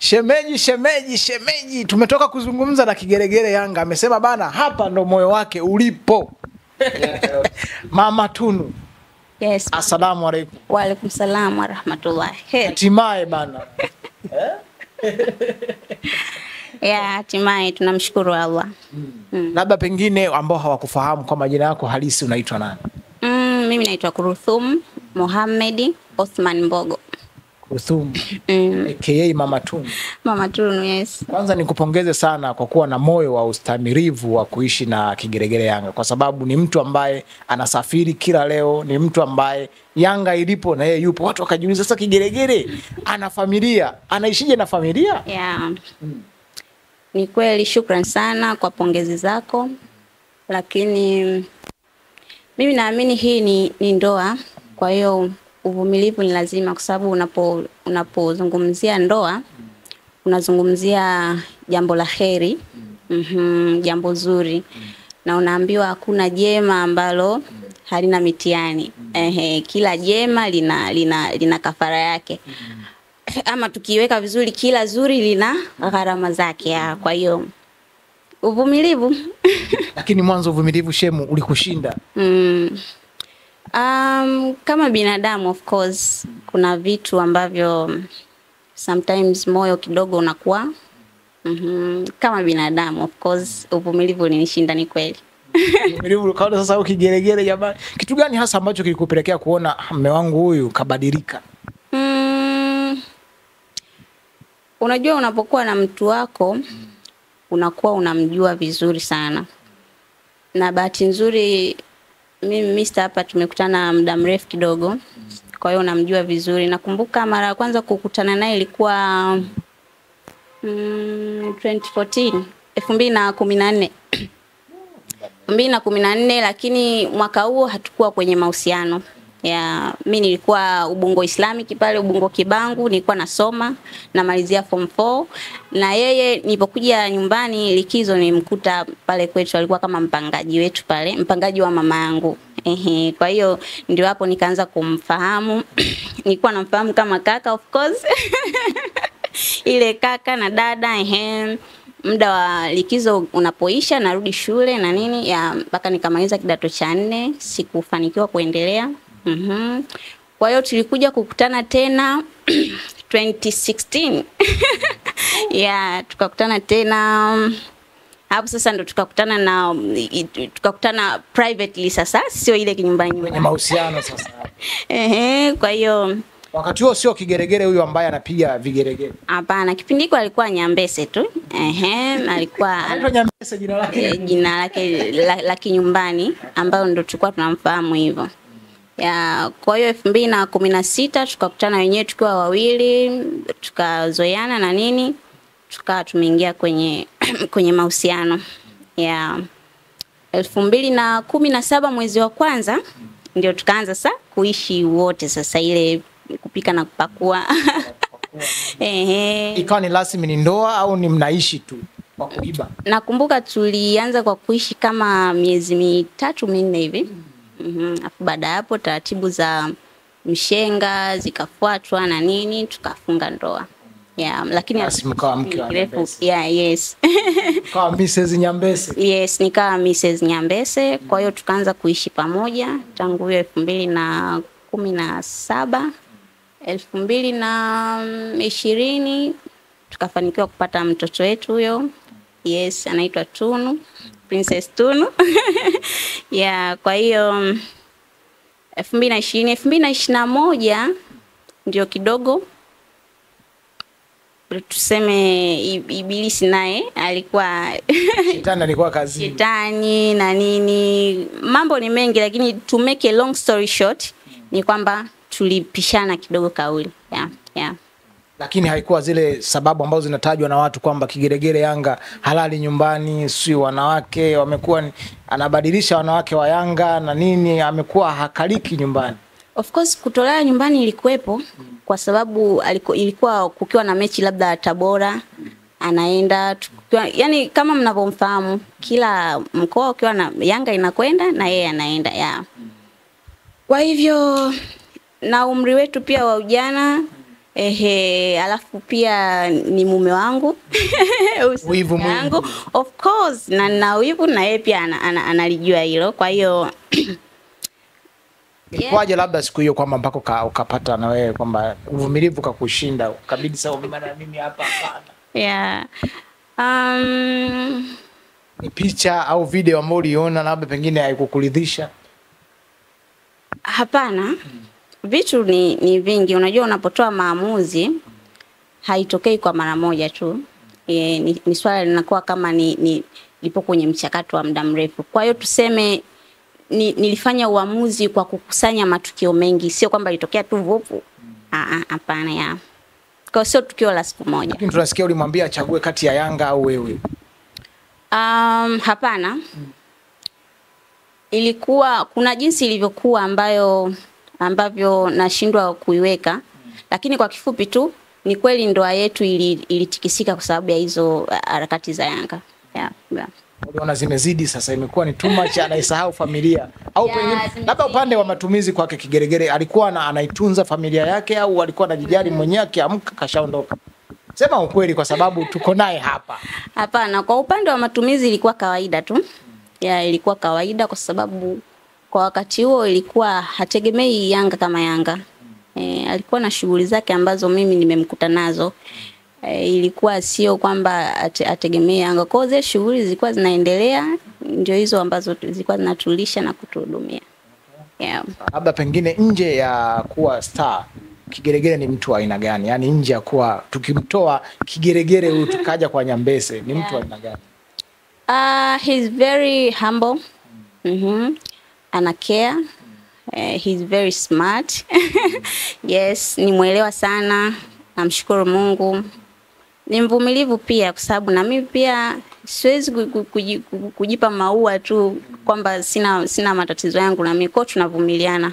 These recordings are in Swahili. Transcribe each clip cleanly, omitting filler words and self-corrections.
Shemeji. Tumetoka kuzungumza na Kigeregere Yanga. Amesema bana hapa ndo moyo wake ulipo. Mama Tunu. Yes. Assalamu alaikum. Wa alaikum salam wa rahmatullahi. Hatimaye bana. Hatimaye tunamshukuru Allah. Labda pengine ambao hawakufahamu kwa majina yako halisi unaitwa nani? Mimi naitwa Kuruthum Mohamed Othman Mbogo. Kuruthum. AKA Mama Tunu. Mama Tunu, yes. Kwanza nikupongeze sana kwa kuwa na moyo wa ustamilivu wa kuishi na Kigeregere Yanga, kwa sababu ni mtu ambaye anasafiri kila leo, ni mtu ambaye Yanga ilipo na yeye yupo. Watu wakajiuliza sasa Kigeregere ana familia, anaishije na familia? Ni kweli, shukrani sana kwa pongezi zako. Lakini mimi naamini hii ni ndoa, kwa hiyo uvumilivu ni lazima, kwa sababu unapozungumzia ndoa unazungumzia jambo la kheri, jambo zuri, na unaambiwa hakuna jema ambalo halina mitihani. Kila jema lina kafara yake. Ama tukiweka vizuri, kila zuri lina gharama zake. Kwa hiyo uvumilivu. Lakini mwanzo uvumilivu shemu ulikushinda? Kama binadamu, of course kuna vitu ambavyo sometimes moyo kidogo unakuwa kama binadamu. Of course uvumilivu ulinishinda, ni kweli. Uvumilivu kaona sasa Kigeregere jamani. Kitu gani hasa ambacho kilikupelekea kuona mume wangu huyu kabadilika? Unajua, unapokuwa na mtu wako unakuwa unamjua vizuri sana. Na bahati nzuri mimi hapa tumekutana muda mrefu kidogo, kwa hiyo unamjua vizuri. Nakumbuka mara ya kwanza kukutana naye ilikuwa 2014, 2014, lakini mwaka huo hatukuwa kwenye mahusiano. Mimi nilikuwa Ubungo Islamic pale Ubungo Kibangu, nilikuwa nasoma namalizia form 4, na yeye nilipokuja nyumbani likizo nimkuta pale kwetu, alikuwa kama mpangaji wetu pale, mpangaji wa mama yangu. Kwa hiyo ndio hapo nikaanza kumfahamu. Nilikuwa namfahamu kama kaka, of course. Ile kaka na dada. Muda wa likizo unapoisha narudi shule na nini mpaka nikamaliza kidato cha 4, sikufanikiwa kuendelea. Kwa hiyo tulikuja kukutana tena 2016. Tukakutana tena. Hapo sasa ndo tukakutana privately sasa, sio ile kinyumbani kwenye mahusiano sasa. Kwa hiyo wakati huo sio Kigeregere huyu ambaye anapiga vigeregere. Hapana, kipindi hiko alikuwa Nyambese tu. Alikuwa anaitwa Nyambese jina lake. Jina lake la kinyumbani ambao ndo tulikuwa tunamfahamu hivyo. Kwa hiyo 2016 tukakutana wenyewe tukiwa wawili, tukazoeana na nini, tukawa tumeingia kwenye mahusiano. 2017 mwezi wa kwanza ndio tukaanza sasa kuishi wote, sasa ile kupika na kupakua. Ikawa ni rasmi ni ndoa au ni mnaishi tu kwa kuiba? Nakumbuka tulianza kwa kuishi kama miezi 3-4 hivi. Afu baada hapo taratibu za mshenga zikafuatwa na nini, tukafunga ndoa. Lakini mkawa mke wa Nyambese. Yes. Kama Mrs. Nyambese. Yes, nikawa Mrs. Nyambese. Kwa hiyo tukaanza kuishi pamoja tangu 2017. 2020 tukafanikiwa kupata mtoto wetu huyo. Yes, anaitwa Tunu, Princess Tunu. Kwa hiyo 2021 ndio kidogo tuseme ibilisi naye alikuwa shetani alikuwa kazi. Shetani na nini, mambo ni mengi, lakini to make a long story short ni kwamba tulipishana kidogo kauli. Lakini haikuwa zile sababu ambazo zinatajwa na watu kwamba Kigeregere Yanga halali nyumbani, si wanawake wamekuwa anabadilisha wanawake wa Yanga na nini, amekuwa hakaliki nyumbani. Of course kutolea nyumbani ilikuwepo, kwa sababu ilikuwa kukiwa na mechi labda Tabora anaenda, yani kama mnavyomfahamu kila mkoa ukiwa na Yanga inakwenda na yeye anaenda. Kwa hivyo na umri wetu pia wa ujana Alafu pia ni mume wangu. Wivu wangu of course, na wivu na yeye pia analijua hilo. Kwa hiyo ilikuwaje labda siku hiyo kwamba mpaka ukapata na wewe kwamba uvumilivu kakushinda ukabidi sawa mimi hapa hapana? Ni picha au video ambayo uliona labda pengine haikukuridhisha? Hapana. Vitu ni vingi. Unajua unapotoa maamuzi haitokei kwa mara moja tu. Ni swala linakuwa kama lipo kwenye mchakato wa muda mrefu. Kwa hiyo tuseme nilifanya uamuzi kwa kukusanya matukio mengi, sio kwamba litokea tu vupu. Hapana ya. Kwa sio tukio la siku moja. Lakini tunasikia ulimwambia achague kati ya Yanga au wewe. Hapana. Ilikuwa kuna jinsi ilivyokuwa ambavyo nashindwa kuiweka, lakini kwa kifupi tu ni kweli ndoa yetu ilitikisika kwa sababu ya hizo harakati za Yanga. Yeah. Uliona zimezidi sasa, imekuwa ni too much, anaisahau familia au pengine labda upande wa matumizi kwake kigeregere alikuwa anaitunza familia yake au alikuwa anajijali mwenyewe akiamka kashaondoka? Sema ukweli kwa sababu tuko naye hapa. Hapana, kwa upande wa matumizi ilikuwa kawaida tu. Ilikuwa kawaida kwa sababu kwa wakati huo ilikuwa hategemei Yanga kama Yanga. Alikuwa na shughuli zake ambazo mimi nimemkuta nazo. Ilikuwa sio kwamba ategemee Yanga. Kwa hiyo shughuli zilikuwa zinaendelea, ndio hizo ambazo zilikuwa zinatulisha na kutuhudumia. Labda pengine nje ya kuwa star, Kigeregere ni mtu wa aina gani? Yaani nje ya kuwa tukimtoa Kigeregere huyu tukaja kwa Nyambese, ni mtu wa aina gani? He's very humble. Ana care. He's very smart. Yes, ni muelewa sana. Namshukuru Mungu. Ni mvumilivu pia kwa sababu na mimi pia siwezi kujipa maua tu kwamba sina matatizo yangu, na mimi kwa tunavumiliana.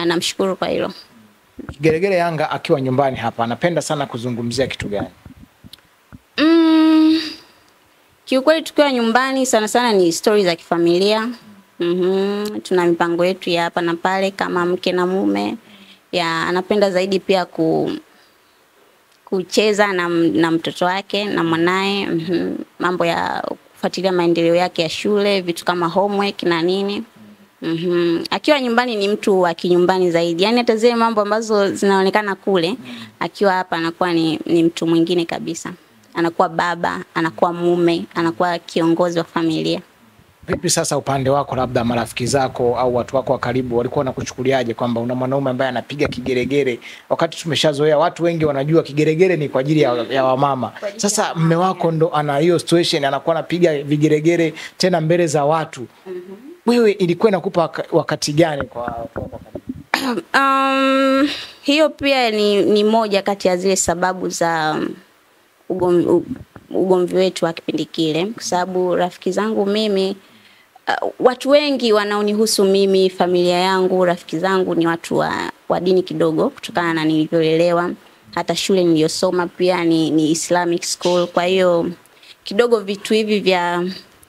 Namshukuru kwa hilo. Kigeregere Yanga akiwa nyumbani hapa anapenda sana kuzungumzia kitu gani? Kiukweli tukiwa nyumbani sana ni stories za kifamilia. Tuna mipango yetu ya hapa na pale kama mke na mume. Anapenda zaidi pia kucheza na mtoto wake na mwanae. Mambo ya kufuatilia maendeleo yake ya shule, vitu kama homework na nini. Akiwa nyumbani ni mtu wa kinyumbani zaidi. Yaani hata zile mambo ambazo zinaonekana kule, akiwa hapa anakuwa ni mtu mwingine kabisa. Anakuwa baba, anakuwa mume, anakuwa kiongozi wa familia. Vipi sasa upande wako, labda marafiki zako au watu wako wa karibu walikuwa wanakuchukuliaje kwamba una mwanaume ambaye anapiga kigeregere, wakati tumeshazoea watu wengi wanajua kigeregere ni kwa ajili ya wamama. Sasa mume wako ndo ana hiyo situation, anakuwa anapiga vigeregere tena mbele za watu. Wewe ilikuwa inakupa wakati gani kwa hiyo pia ni moja kati ya zile sababu za ugomvi wetu wa kipindi kile, kwa sababu rafiki zangu mimi, watu wengi wanaonihusu mimi, familia yangu, rafiki zangu ni watu wa dini kidogo kutokana na nilivyoelewa. Hata shule niliyosoma pia ni Islamic school. Kwa hiyo kidogo vitu hivi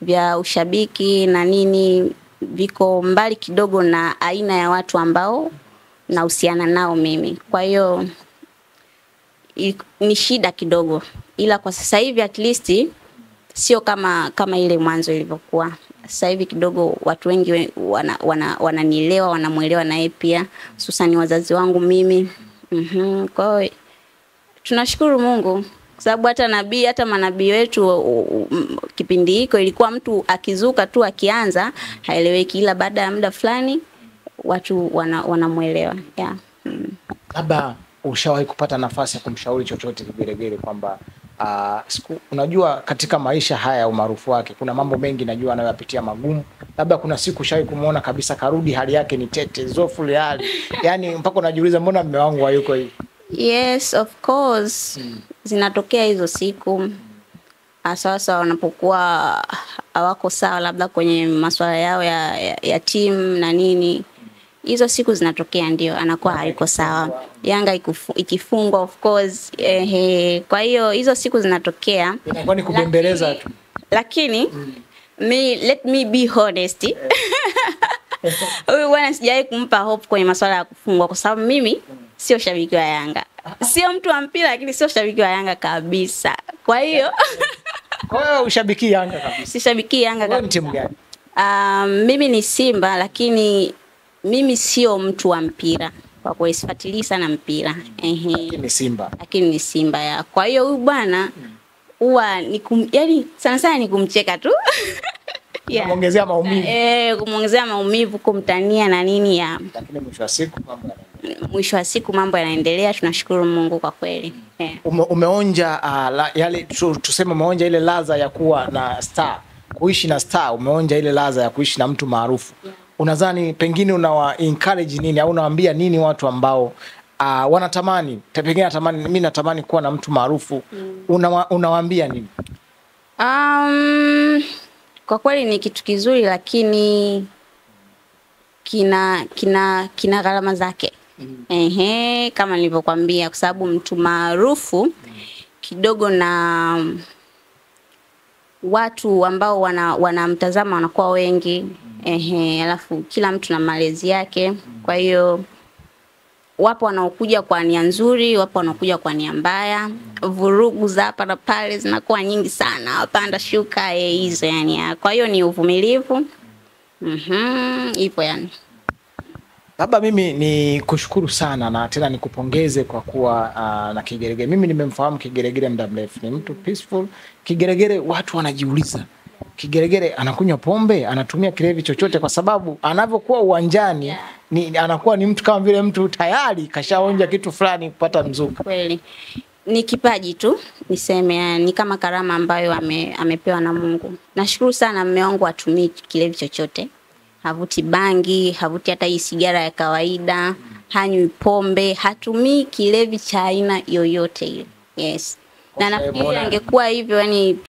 vya ushabiki na nini viko mbali kidogo na aina ya watu ambao nahusiana nao mimi. Kwa hiyo ni shida kidogo, ila kwa sasa hivi at least sio kama ile mwanzo ilivyokuwa. Sasa hivi kidogo watu wengi wananielewa, wanamuelewa na yeye pia, hususan wazazi wangu mimi. Kwa hiyo tunashukuru Mungu kwa sababu hata manabii wetu kipindi hiko ilikuwa mtu akizuka tu akianza haeleweki, ila baada ya muda fulani watu wanamuelewa. Labda ushawahi kupata nafasi ya kumshauri chochote Kigeregere kwamba unajua katika maisha haya umaarufu wake kuna mambo mengi najua anayopitia magumu, labda kuna siku ushawahi kumuona kabisa karudi hali yake ni tete zofu hali, yani mpaka unajiuliza mbona mume wangu hayuko hivi? Yes, of course. Zinatokea hizo siku. Sasa wanapokuwa hawako sawa labda kwenye masuala yao ya team na nini, hizo siku zinatokea, ndio anakuwa hayuko sawa. Yanga ikifungwa of course, kwa hiyo hizo siku zinatokea. Inakuwa ni kubembeleza tu. Lakini let me be honest. Huyu bwana sijawahi kumpa hope kwenye masuala ya kufungwa kwa sababu mimi sio shabiki wa Yanga. Sio mtu wa mpira lakini sio shabiki wa Yanga kabisa. Kwa hiyo Kwa hiyo ushabiki Yanga kabisa. sishabiki Yanga Wewe ni kabisa. timu gani? Mimi ni Simba lakini mimi sio mtu wa mpira. Kwa kweli sifuatilii sana mpira. Ni Simba. Lakini ni Simba ya. Kwa hiyo huyu bwana huwa yani sana sana ni kumcheka tu. Yeah. Kumuongezea maumivu. Kumuongezea maumivu, kumtania na nini ya. Lakini mwisho wa siku mambo yanaendelea, tunashukuru Mungu kwa kweli. Umeonja yale tuseme umeonja ile ladha ya kuwa na star, kuishi na star, umeonja ile ladha ya kuishi na mtu maarufu. Unadhani pengine unawa encourage nini au unawaambia nini watu ambao wanatamani, pengine mimi natamani kuwa na mtu maarufu, unawaambia nini? Kwa kweli ni kitu kizuri lakini kina gharama zake. Kama nilivyokuambia kwa sababu mtu maarufu kidogo na watu ambao wanamtazama wanakuwa wengi. Alafu kila mtu na malezi yake. Kwa hiyo wapo wanaokuja kwa nia nzuri, wapo wanaokuja kwa nia mbaya. Vurugu za hapa na pale zinakuwa nyingi sana, panda shuka hizo yani. Kwa hiyo ni uvumilivu. Hivyo yani. Baba, mimi ni kushukuru sana na tena nikupongeze kwa kuwa na Kigeregere. Mimi nimemfahamu Kigeregere muda mrefu. Ni mtu peaceful. Kigeregere watu wanajiuliza, Kigeregere anakunywa pombe, anatumia kilevi chochote? Kwa sababu anavyokuwa uwanjani anakuwa ni mtu kama vile mtu tayari kashaonja kitu fulani kupata mzuka. Kweli. Ni kipaji tu, niseme ni kama karama ambayo amepewa na Mungu. Nashukuru sana mume wangu atumii kilevi chochote. Havuti bangi, havuti hata hii sigara ya kawaida, hanywi pombe, hatumii kilevi cha aina yoyote ile. Yes. Na nafikiri angekuwa hivyo yani